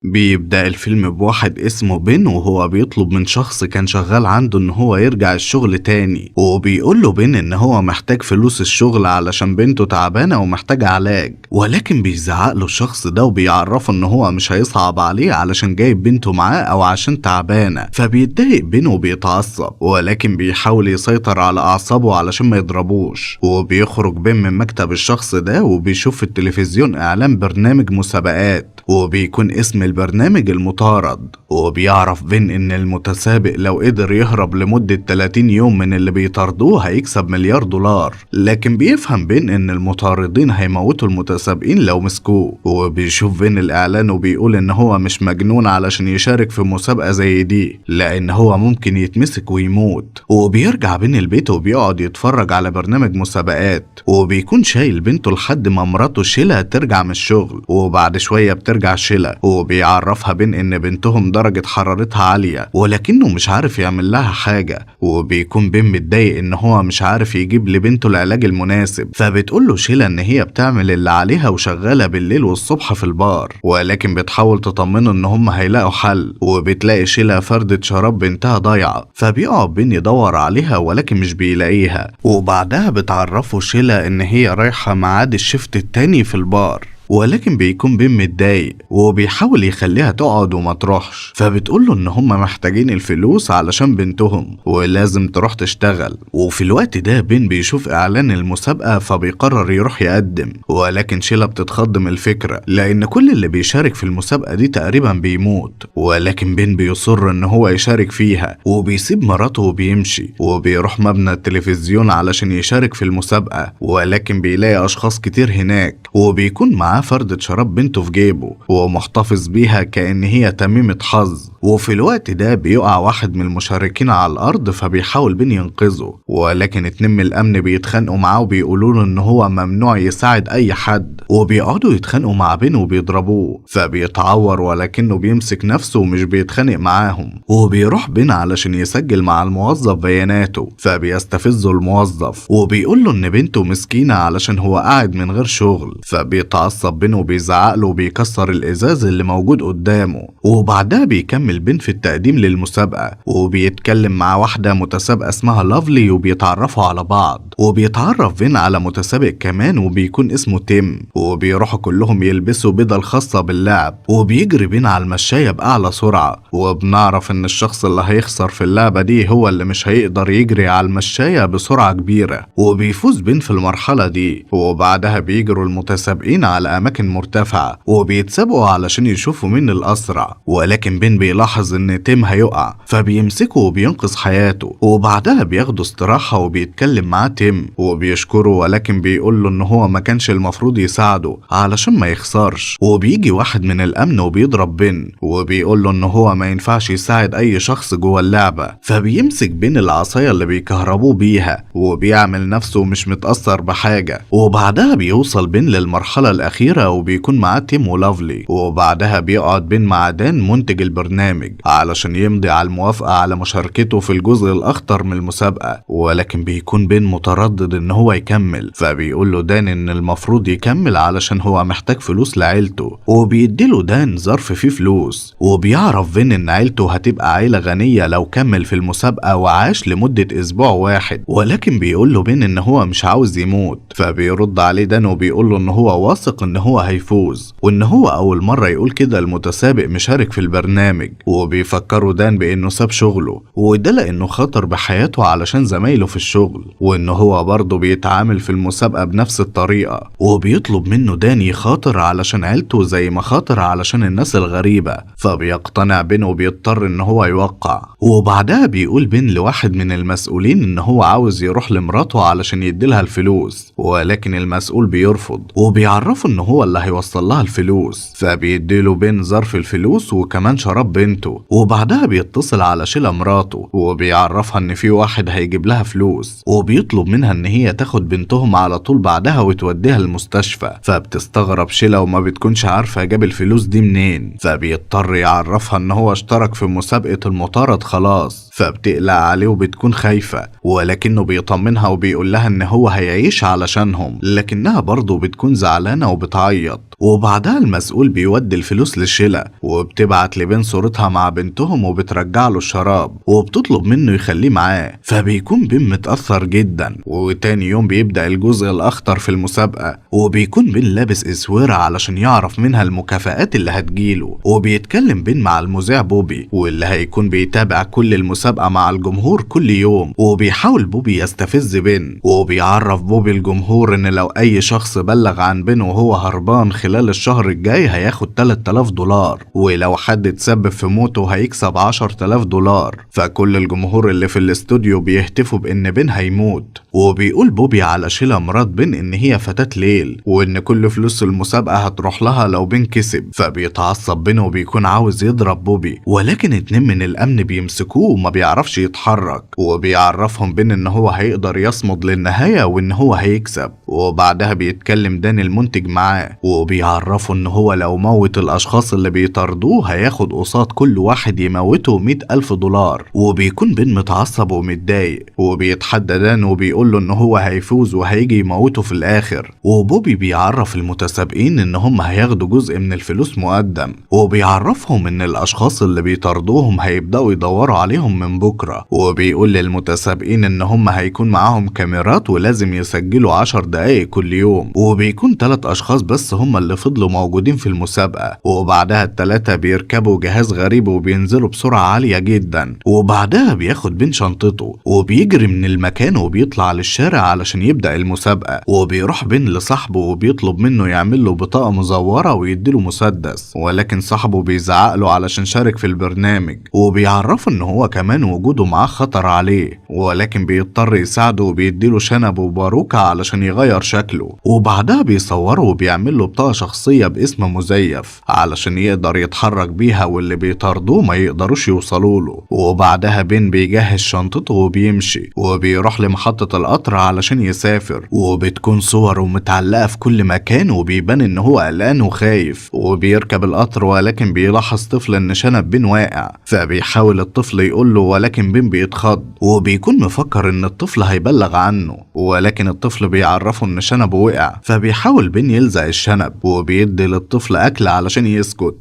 بيبدأ الفيلم بواحد اسمه بين وهو بيطلب من شخص كان شغال عنده ان هو يرجع الشغل تاني، وبيقول له بين ان هو محتاج فلوس الشغل علشان بنته تعبانة ومحتاجة علاج، ولكن بيزعق له الشخص ده وبيعرفه ان هو مش هيصعب عليه علشان جايب بنته معاه او عشان تعبانة. فبيتضايق بين وبيتعصب، ولكن بيحاول يسيطر على اعصابه علشان ما يضربوش. وبيخرج بين من مكتب الشخص ده وبيشوف في التلفزيون اعلان برنامج مسابقات، وبيكون اسم البرنامج المطارد. وبيعرف بين ان المتسابق لو قدر يهرب لمدة 30 يوم من اللي بيطاردوه هيكسب $1,000,000، لكن بيفهم بين ان المطاردين هيموتوا المتسابقين لو مسكوه. وبيشوف بين الاعلان وبيقول ان هو مش مجنون علشان يشارك في مسابقة زي دي، لان هو ممكن يتمسك ويموت. وبيرجع بين البيت وبيقعد يتفرج على برنامج مسابقات، وبيكون شايل بنته لحد ما مراته شيلا ترجع من الشغل. وبعد شوية بترجع شيلا وبيعرفها بين ان بنتهم درجة حرارتها عالية، ولكنه مش عارف يعمل لها حاجة. وبيكون بين متضايق ان هو مش عارف يجيب لبنته العلاج المناسب، فبتقول له شيلا ان هي بتعمل اللي عليها وشغالة بالليل والصبح في البار، ولكن بتحاول تطمنه ان هم هيلاقوا حل. وبتلاقي شيلا فردة شراب بنتها ضايعة، فبيقعد بين يدور عليها ولكن مش بيلاقيها. وبعدها بتعرفه شيلا ان هي رايحة ميعاد الشفت التاني في البار، ولكن بيكون بين متضايق وبيحاول يخليها تقعد وما تروحش. فبتقوله ان هم محتاجين الفلوس علشان بنتهم ولازم تروح تشتغل. وفي الوقت ده بين بيشوف اعلان المسابقة فبيقرر يروح يقدم، ولكن شيلا بتتخض من الفكرة لان كل اللي بيشارك في المسابقة دي تقريبا بيموت. ولكن بين بيصر ان هو يشارك فيها، وبيسيب مراته وبيمشي وبيروح مبنى التلفزيون علشان يشارك في المسابقة. ولكن بيلاقي اشخاص كتير هناك، وبيكون معاه فردة شراب بنته في جيبه ومحتفظ بيها كأن هي تميمة حظ. وفي الوقت ده بيقع واحد من المشاركين على الأرض، فبيحاول بين ينقذه، ولكن 2 من الأمن بيتخانقوا معاه وبيقولوا له إن هو ممنوع يساعد أي حد، وبيقعدوا يتخانقوا مع بين وبيضربوه. فبيتعور ولكنه بيمسك نفسه ومش بيتخانق معاهم. وبيروح بين علشان يسجل مع الموظف بياناته، فبيستفزه الموظف وبيقول له إن بنته مسكينة علشان هو قاعد من غير شغل. فبيتعصب بين وبيزعق له وبيكسر الازاز اللي موجود قدامه. وبعدها بيكمل بين في التقديم للمسابقة، وبيتكلم مع واحدة متسابقة اسمها لافلي وبيتعرفوا على بعض. وبيتعرف بين على متسابق كمان وبيكون اسمه تيم، وبيروحوا كلهم يلبسوا بدل خاصة باللعب. وبيجري بين على المشاية بأعلى سرعة، وبنعرف ان الشخص اللي هيخسر في اللعبة دي هو اللي مش هيقدر يجري على المشاية بسرعة كبيرة. وبيفوز بين في المرحلة دي، وبعدها بيجروا المتسابقين على أماكن مرتفعة وبيتسابقوا علشان يشوفوا مين الأسرع. ولكن بين بيلاحظ إن تيم هيقع، فبيمسكه وبينقذ حياته. وبعدها بياخدوا استراحة وبيتكلم معاه تيم وبيشكره، ولكن بيقول له إن هو ما كانش المفروض يساعده علشان ما يخسرش. وبيجي واحد من الأمن وبيضرب بين وبيقول له إن هو ما ينفعش يساعد أي شخص جوه اللعبة. فبيمسك بين العصاية اللي بيكهربوه بيها وبيعمل نفسه مش متأثر بحاجة. وبعدها بيوصل بين للمرحلة الأخيرة وبيكون معاه تيم ولافلي. وبعدها بيقعد بين مع دان منتج البرنامج علشان يمضي على الموافقة على مشاركته في الجزء الأخطر من المسابقة، ولكن بيكون بين متردد إن هو يكمل. فبيقول له دان إن المفروض يكمل علشان هو محتاج فلوس لعيلته، وبيديله دان ظرف فيه فلوس. وبيعرف بين إن عيلته هتبقى عيلة غنية لو كمل في المسابقة وعاش لمدة أسبوع واحد. ولكن بيقول له بين إن هو مش عاوز يموت. فبيرد عليه دان وبيقول له إن هو واثق إن هو هيفوز، وإن هو أول مرة يقول كده المتسابق مشارك في البرنامج. وبيفكروا دان بإنه ساب شغله، وده لأنه خطر بحياته علشان زمايله في الشغل، وإن هو برضه بيتعامل في المسابقة بنفس الطريقة. وبيطلب منه دان يخاطر علشان عيلته زي ما خاطر علشان الناس الغريبة. فبيقتنع بين وبيضطر إن هو يوقع. وبعدها بيقول بين لواحد من المسؤولين إن هو عاوز يروح لمراته علشان يديلها الفلوس، ولكن المسؤول بيرفض وبيعرفه إن هو اللي هيوصل لها الفلوس. فبيديله بين ظرف الفلوس وكمان شراب بنته. وبعدها بيتصل على شيلا مراته وبيعرفها ان في واحد هيجيب لها فلوس، وبيطلب منها ان هي تاخد بنتهم على طول بعدها وتوديها المستشفى. فبتستغرب شيلا وما بتكونش عارفة جاب الفلوس دي منين. فبيضطر يعرفها ان هو اشترك في مسابقة المطارد خلاص. فبتقلق عليه وبتكون خايفة، ولكنه بيطمنها وبيقول لها ان هو هيعيش علشانهم، لكنها برضه بتكون زعلانة وبتعيط. وبعدها المسؤول بيودي الفلوس لشيلا وبتبعت لبين صورتها مع بنتهم وبترجع له الشراب وبتطلب منه يخليه معاه. فبيكون بين متأثر جدا. وتاني يوم بيبدأ الجزء الأخطر في المسابقة وبيكون بين لابس اسوره علشان يعرف منها المكافآت اللي هتجيله. وبيتكلم بين مع المذيع بوبي واللي هيكون بيتابع كل المسابقة مع الجمهور كل يوم. وبيحاول بوبي يستفز بين وبيعرف بوبي الجمهور ان لو اي شخص بلغ عن بين وهو هربان خلال الشهر الجاي هياخد 3000 دولار، ولو حد اتسبب في موته هيكسب 10000 دولار. فكل الجمهور اللي في الاستوديو بيهتفوا بان بين هيموت. وبيقول بوبي على شيلا مرات بين ان هي فتاة ليل وان كل فلوس المسابقة هتروح لها لو بين كسب. فبيتعصب بين وبيكون عاوز يضرب بوبي، ولكن 2 من الامن بيمسكوه وما بيعرفش يتحرك. وبيعرفهم بين ان هو هيقدر يصمد للنهاية وان هو هيكسب. وبعدها بيتكلم دان المنتج معاه وبيعرفه ان هو لو موت الاشخاص اللي بيطاردوه هياخد قصاد كل واحد يموته 100,000 دولار. وبيكون بين متعصب ومتضايق وبيتحدى دان وبيقول له ان هو هيفوز وهيجي يموته في الاخر. وبوبي بيعرف المتسابقين ان هم هياخدوا جزء من الفلوس مقدم، وبيعرفهم ان الاشخاص اللي بيطاردوهم هيبداوا يدوروا عليهم من بكره. وبيقول للمتسابقين ان هم هيكون معاهم كاميرات ولازم يسجلوا 10 دقايق كل يوم. وبيكون 3 اشخاص بس هم اللي فضلوا موجودين في المسابقه. وبعدها ال3 بيركبوا جهاز غريب وبينزلوا بسرعه عاليه جدا. وبعدها بياخد بين شنطته وبيجري من المكان وبيطلع للشارع علشان يبدا المسابقه. وبيروح بين لصاحبه وبيطلب منه يعمل له بطاقه مزوره ويديله مسدس، ولكن صاحبه بيزعق له علشان شارك في البرنامج. وبيعرفه ان هو كمان وجوده معاه خطر عليه، ولكن بيضطر يساعده وبيديله شنب وباروكة علشان يغير شكله. وبعدها بيصوره وبيعمل له بطاقه شخصيه باسم مزيف علشان يقدر يتحرك بيها واللي بيطاردوه ما يقدروش يوصلوا له. وبعدها بين بيجهز شنطته وبيمشي وبيروح لمحطه القطر علشان يسافر. وبتكون صوره متعلقه في كل مكان وبيبان ان هو قلقان وخايف. وبيركب القطر ولكن بيلاحظ طفل ان شنب بين واقع، فبيحاول الطفل يقول له ولكن بين بيتخض وبيكون مفكر ان الطفل هيبلغ عنه، ولكن الطفل بيعرفه ان شنبه وقع. فبيحاول بين يلزق الشنب وبيدي للطفل اكل علشان يسكت.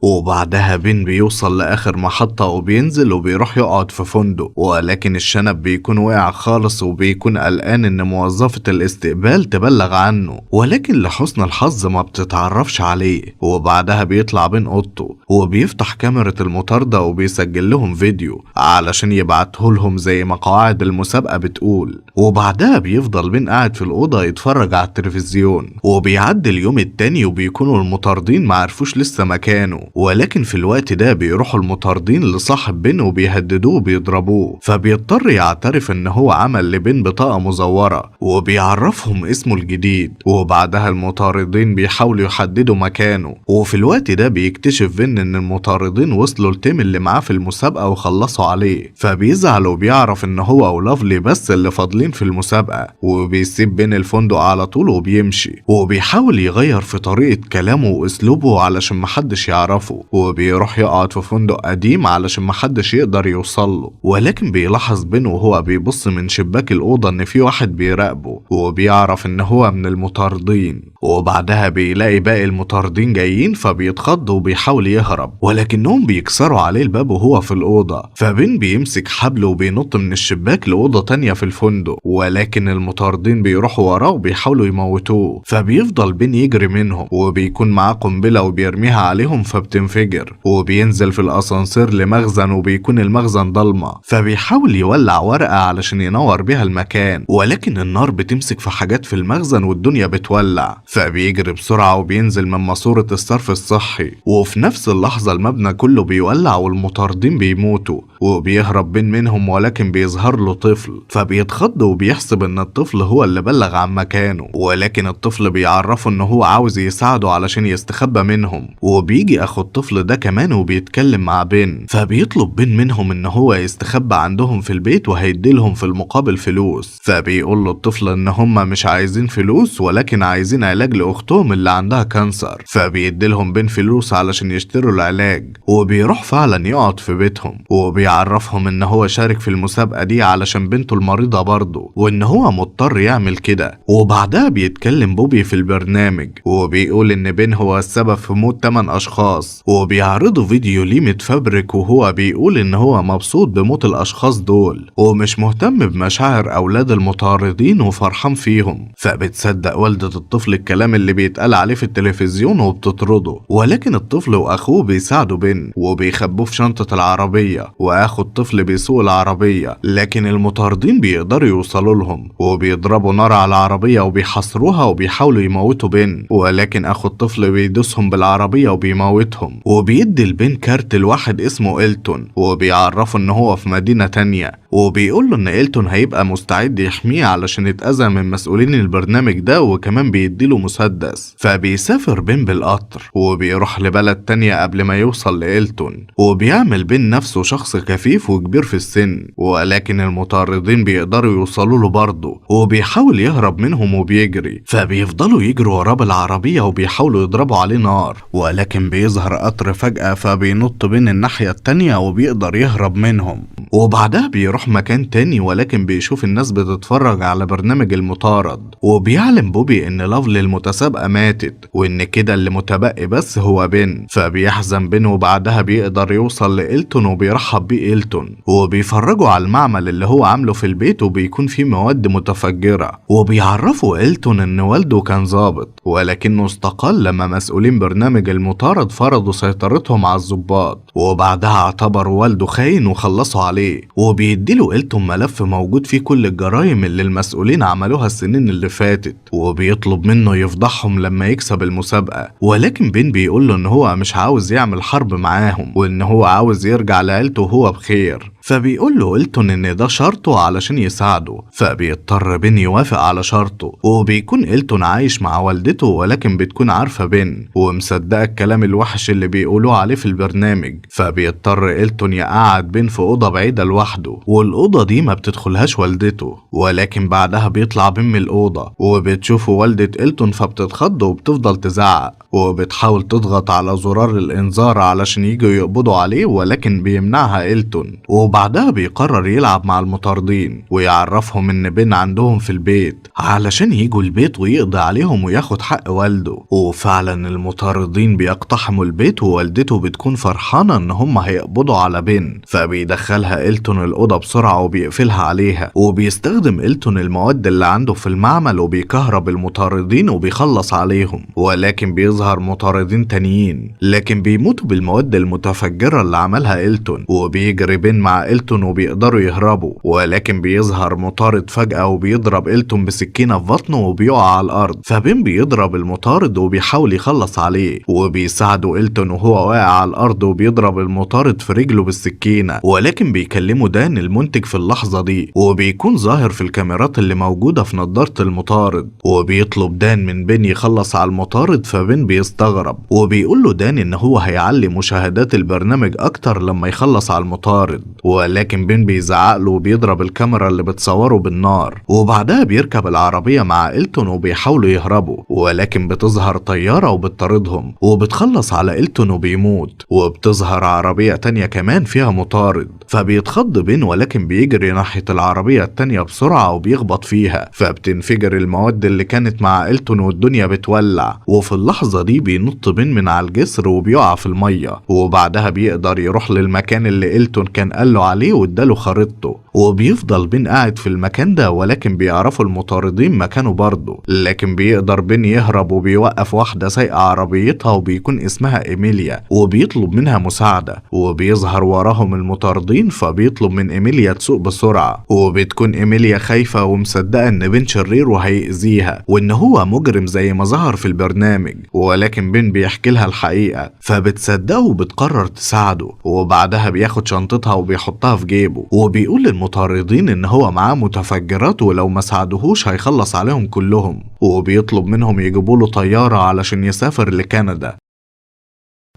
وبعدها بين بيوصل لآخر محطة وبينزل وبيروح يقعد في فندق، ولكن الشنب بيكون واقع خالص وبيكون قلقان ان موظفة الاستقبال تبلغ عنه، ولكن لحسن الحظ ما بتتعرفش عليه. وبعدها بيطلع بين اوضته وبيفتح كاميرا المطاردة وبيسجل لهم فيديو علشان يبعته لهم زي ما قواعد المسابقة بتقول. وبعدها بيفضل بين قاعد في الأوضة يتفرج على التلفزيون. وبيعدي اليوم التاني وبيكونوا المطاردين معرفوش لسه مكانه، ولكن في الوقت ده بيروحوا المطاردين لصاحب بين وبيهددوه وبيضربوه. فبيضطر يعترف ان هو عمل لبين بطاقة مزورة وبيعرفهم اسمه الجديد. وبعدها المطاردين بيحاولوا يحددوا مكانه. وفي الوقت ده بيكتشف بين ان المطاردين وصلوا لتيم اللي معاه في المسابقة وخلصوا عليه. فبيزعل وبيعرف ان هو ولافلي بس اللي فاضلين في المسابقة. وبيسيب بين الفندق على طول وبيمشي. وبيحاول يغير في طريقة كلامه واسلوبه علشان محدش يعرفه. وبيروح يقعد في فندق قديم علشان محدش يقدر يوصله. ولكن بيلاحظ بين وهو بيبص من شباك الأوضة ان في واحد بيراقبه وبيعرف ان هو من المطاردين. وبعدها بيلاقي باقي المطاردين جايين فبيتخض وبيحاول يهرب، ولكنهم بيكسروا عليه الباب وهو في الأوضة. فبين بيمسك حبل وبينط من الشباك لأوضة تانية في الفندق، ولكن المطاردين بيروحوا وراه وبيحاولوا يموتوه. فبيفضل بين يجري منهم وبيكون معاه قنبلة وبيرميها عليهم فبتنفجر. وبينزل في الأسانسير لمخزن وبيكون المخزن ضلمة، فبيحاول يولع ورقة علشان ينور بيها المكان، ولكن النار بتمسك في حاجات في المخزن والدنيا بتولع. فبيجري بسرعة وبينزل من ماسورة الصرف الصحي، وفي نفس اللحظة المبنى كله بيولع والمطاردين بيموتوا. وبيهرب بين منهم ولكن بيظهر له طفل، فبيتخض وبيحسب ان الطفل هو اللي بلغ عن مكانه، ولكن الطفل بيعرفه ان هو عاوز يساعده علشان يستخبى منهم. وبيجي بياخد الطفل ده كمان وبيتكلم مع بين، فبيطلب بين منهم ان هو يستخبى عندهم في البيت وهيديلهم في المقابل فلوس. فبيقول له الطفل ان هم مش عايزين فلوس ولكن عايزين علاج لاختهم اللي عندها كانسر، فبيديلهم بين فلوس علشان يشتروا العلاج. وبيروح فعلا يقعد في بيتهم وبيعرفهم ان هو شارك في المسابقة دي علشان بنته المريضة برضه، وان هو مضطر يعمل كده. وبعدها بيتكلم بوبي في البرنامج وبيقول ان بين هو السبب في موت 8 اشخاص، وبيعرضوا فيديو ليه متفبرك وهو بيقول ان هو مبسوط بموت الاشخاص دول ومش مهتم بمشاعر اولاد المطاردين وفرحان فيهم. فبتصدق والدة الطفل الكلام اللي بيتقال عليه في التلفزيون وبتطرده، ولكن الطفل واخوه بيساعدوا بين وبيخبوه في شنطة العربية، واخو الطفل بيسوق العربية، لكن المطاردين بيقدروا يوصلوا لهم وبيضربوا نار على العربية وبيحاصروها وبيحاولوا يموتوا بين، ولكن اخو الطفل بيدوسهم بالعربية وبيموتهم. وبيدي البين كارت لواحد اسمه إلتون وبيعرفه ان هو في مدينة تانية، وبيقول له ان إلتون هيبقى مستعد يحميه علشان يتأذى من مسؤولين البرنامج ده، وكمان بيديله مسدس. فبيسافر بين بالقطر وبيروح لبلد تانية قبل ما يوصل لإلتون، وبيعمل بين نفسه شخص كفيف وكبير في السن، ولكن المطاردين بيقدروا يوصلوا له برضه وبيحاول يهرب منهم وبيجري. فبيفضلوا يجروا وراه بالعربية وبيحاولوا يضربوا عليه نار، ولكن بيظهر قطر فجأة فبينط بين الناحية التانية وبيقدر يهرب منهم. وبعدها بيروح مكان تاني ولكن بيشوف الناس بتتفرج على برنامج المطارد، وبيعلم بوبي ان لافلي المتسابقة ماتت وان كده اللي متبقي بس هو بين. فبيحزن بين وبعدها بيقدر يوصل لإلتون وبيرحب بيه إلتون وبيفرجوا على المعمل اللي هو عامله في البيت وبيكون فيه مواد متفجرة. وبيعرفوا إلتون ان والده كان ضابط ولكنه استقال لما مسؤولين برنامج المطارد فرضوا سيطرتهم على الضباط، وبعدها اعتبروا والده خاين وخلصوا عليه. وبيديله إلتون ملف موجود فيه كل الجرائم اللي المسؤولين عملوها السنين اللي فاتت، وبيطلب منه يفضحهم لما يكسب المسابقة. ولكن بين بيقول له ان هو مش عاوز يعمل حرب معاهم وان هو عاوز يرجع لعيلته وهو بخير. فبيقول له إلتون ان ده شرطه علشان يساعده، فبيضطر بين يوافق على شرطه. وبيكون إلتون عايش مع والدته ولكن بتكون عارفة بين ومصدقة الكلام الوحش اللي بيقولوه عليه في البرنامج. فبيضطر إلتون يقعد بين في أوضة بعيدة لوحده، والأوضة دي ما بتدخلهاش والدته. ولكن بعدها بيطلع بين من الأوضة وبتشوفه والدة إلتون فبتتخض وبتفضل تزعق وبتحاول تضغط على زرار الإنذار علشان يجوا يقبضوا عليه، ولكن بيمنعها إلتون. وبعدها بيقرر يلعب مع المطاردين ويعرفهم ان بين عندهم في البيت علشان يجوا البيت ويقضي عليهم وياخد حق والده. وفعلا المطاردين بيقتحموا البيت ووالدته بتكون فرحانة ان هم هيقبضوا على بين، فبيدخلها إلتون الأوضة بسرعة وبيقفلها عليها. وبيستخدم إلتون المواد اللي عنده في المعمل وبيكهرب المطاردين وبيخلص عليهم، ولكن بيظهر مطاردين تانيين لكن بيموتوا بالمواد المتفجرة اللي عملها إلتون. وبيجري بين مع إلتون وبيقدروا يهربوا، ولكن بيظهر مطارد فجأة وبيضرب إلتون بسكينة في بطنه وبيقع على الأرض. فبين بيضرب المطارد وبيحاول يخلص عليه وبيساعده إلتون وهو واقع على الأرض وبيضرب المطارد في رجله بالسكينة. ولكن بيكلمه دان المنتج في اللحظة دي وبيكون ظاهر في الكاميرات اللي موجودة في نظارة المطارد، وبيطلب دان من بين يخلص على المطارد. فبين بيستغرب وبيقول له دان إن هو هيعلي مشاهدات البرنامج أكتر لما يخلص على المطارد، ولكن بين بيزعق له وبيضرب الكاميرا اللي بتصوره بالنار. وبعدها بيركب العربية مع إلتون وبيحاولوا يهربوا، ولكن بتظهر طيارة وبتطاردهم وبتخلص على إلتون وبيموت. وبتظهر عربية تانية كمان فيها مطارد، فبيتخض بين ولكن بيجري ناحية العربية التانية بسرعة وبيخبط فيها، فبتنفجر المواد اللي كانت مع إلتون والدنيا بتولع. وفي اللحظة دي بينط بين من على الجسر وبيقع في المية، وبعدها بيقدر يروح للمكان اللي إلتون كان قاله عليه واداله خريطته. وبيفضل بين قاعد في المكان ده، ولكن بيعرفوا المطاردين مكانه برضه، لكن بيقدر بين يهرب وبيوقف واحدة سايقة عربيتها وبيكون اسمها إيميليا وبيطلب منها مساعدة. وبيظهر وراهم المطاردين فبيطلب من إيميليا تسوق بسرعة، وبتكون إيميليا خايفة ومصدقة ان بين شرير وهيأذيها وان هو مجرم زي ما ظهر في البرنامج، ولكن بين بيحكي لها الحقيقة فبتصدقه وبتقرر تساعده. وبعدها بياخد شنطتها وبيحطها في جيبه وبيقول للمطاردين ان هو معاه متفجرات ولو ما ساعدوهوش هيخلص عليهم كلهم، وبيطلب منهم يجيبوا له طيارة علشان يسافر لكندا.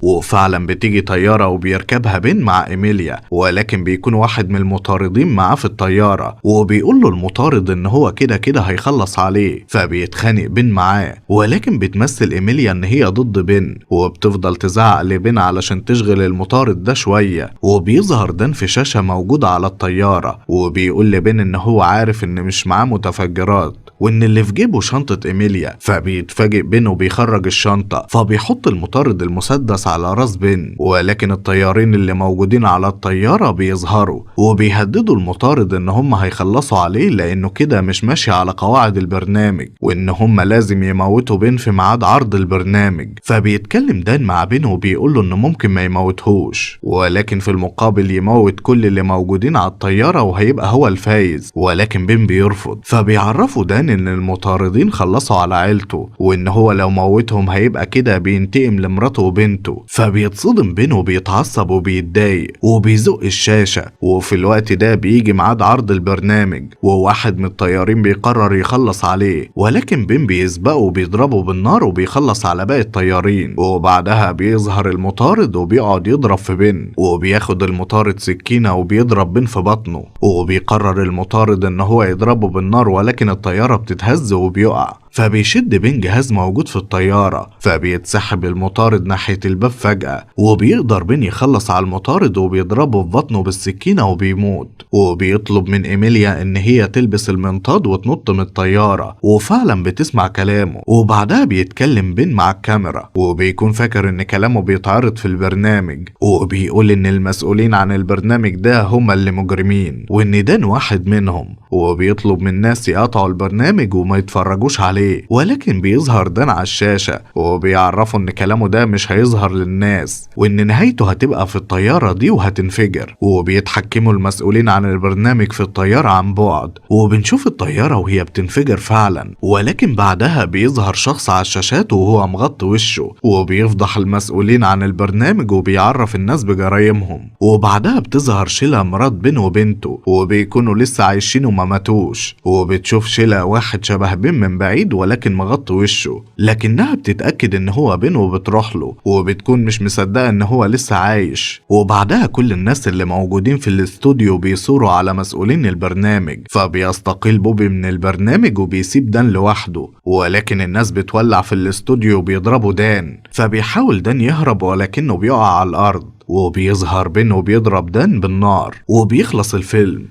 وفعلا بتيجي طيارة وبيركبها بين مع إيميليا، ولكن بيكون واحد من المطاردين معاه في الطيارة وبيقول له المطارد إن هو كده كده هيخلص عليه، فبيتخانق بين معاه، ولكن بتمثل إيميليا إن هي ضد بين وبتفضل تزعق لبين علشان تشغل المطارد ده شوية. وبيظهر دان في شاشة موجودة على الطيارة وبيقول لبين إن هو عارف إن مش معاه متفجرات وإن اللي في جيبه شنطة إيميليا، فبيتفاجئ بين وبيخرج الشنطة، فبيحط المطارد المسدس على راس بين، ولكن الطيارين اللي موجودين على الطيارة بيظهروا وبيهددوا المطارد إن هم هيخلصوا عليه لأنه كده مش ماشي على قواعد البرنامج وإن هم لازم يموتوا بين في ميعاد عرض البرنامج. فبيتكلم دان مع بين وبيقول له إنه ممكن ما يموتهوش، ولكن في المقابل يموت كل اللي موجودين على الطيارة وهيبقى هو الفايز، ولكن بين بيرفض. فبيعرفوا دان إن المطاردين خلصوا على عيلته وإن هو لو موتهم هيبقى كده بينتقم لمراته وبنته. فبيتصدم بين وبيتعصب وبيتضايق وبيزق الشاشة، وفي الوقت ده بيجي ميعاد عرض البرنامج وواحد من الطيارين بيقرر يخلص عليه، ولكن بين بيسبقه وبيضربه بالنار وبيخلص على باقي الطيارين. وبعدها بيظهر المطارد وبيقعد يضرب في بين، وبياخد المطارد سكينة وبيضرب بين في بطنه، وبيقرر المطارد ان هو يضربه بالنار ولكن الطيارة بتتهز وبيقع. فبيشد بين جهاز موجود في الطيارة، فبيتسحب المطارد ناحية الباب فجأة، وبيقدر بين يخلص على المطارد وبيضربه في بطنه بالسكينة وبيموت. وبيطلب من إيميليا إن هي تلبس المنطاد وتنط من الطيارة، وفعلا بتسمع كلامه. وبعدها بيتكلم بين مع الكاميرا وبيكون فاكر إن كلامه بيتعرض في البرنامج، وبيقول إن المسؤولين عن البرنامج ده هم اللي مجرمين وإن دان واحد منهم، وبيطلب من الناس يقطعوا البرنامج وما يتفرجوش عليه. ولكن بيظهر دان على الشاشة وبيعرفوا ان كلامه ده مش هيظهر للناس وان نهايته هتبقى في الطيارة دي وهتنفجر. وبيتحكموا المسؤولين عن البرنامج في الطيارة عن بعد، وبنشوف الطيارة وهي بتنفجر فعلا، ولكن بعدها بيظهر شخص على الشاشات وهو مغطي وشه وبيفضح المسؤولين عن البرنامج وبيعرف الناس بجرايمهم. وبعدها بتظهر شيلا مرات بين وبنته وبيكونوا لسه عايشين وما ماتوش، وبتشوف شيلا واحد شبه بين من بعيد ولكن مغطي وشه، لكنها بتتأكد ان هو بين وبتروح له وبتكون مش مصدقة ان هو لسه عايش. وبعدها كل الناس اللي موجودين في الاستوديو بيثوروا على مسؤولين البرنامج، فبيستقيل بوبي من البرنامج وبيسيب دان لوحده، ولكن الناس بتولع في الاستوديو وبيضربوا دان، فبيحاول دان يهرب ولكنه بيقع على الارض، وبيظهر بين وبيضرب دان بالنار وبيخلص الفيلم.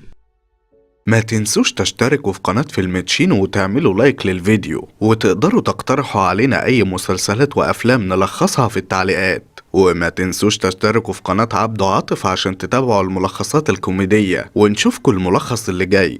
ما تنسوش تشتركوا في قناة فيلمتشينو وتعملوا لايك للفيديو، وتقدروا تقترحوا علينا أي مسلسلات وأفلام نلخصها في التعليقات. وما تنسوش تشتركوا في قناة عبدو عاطف عشان تتابعوا الملخصات الكوميدية، ونشوفكوا الملخص اللي جاي.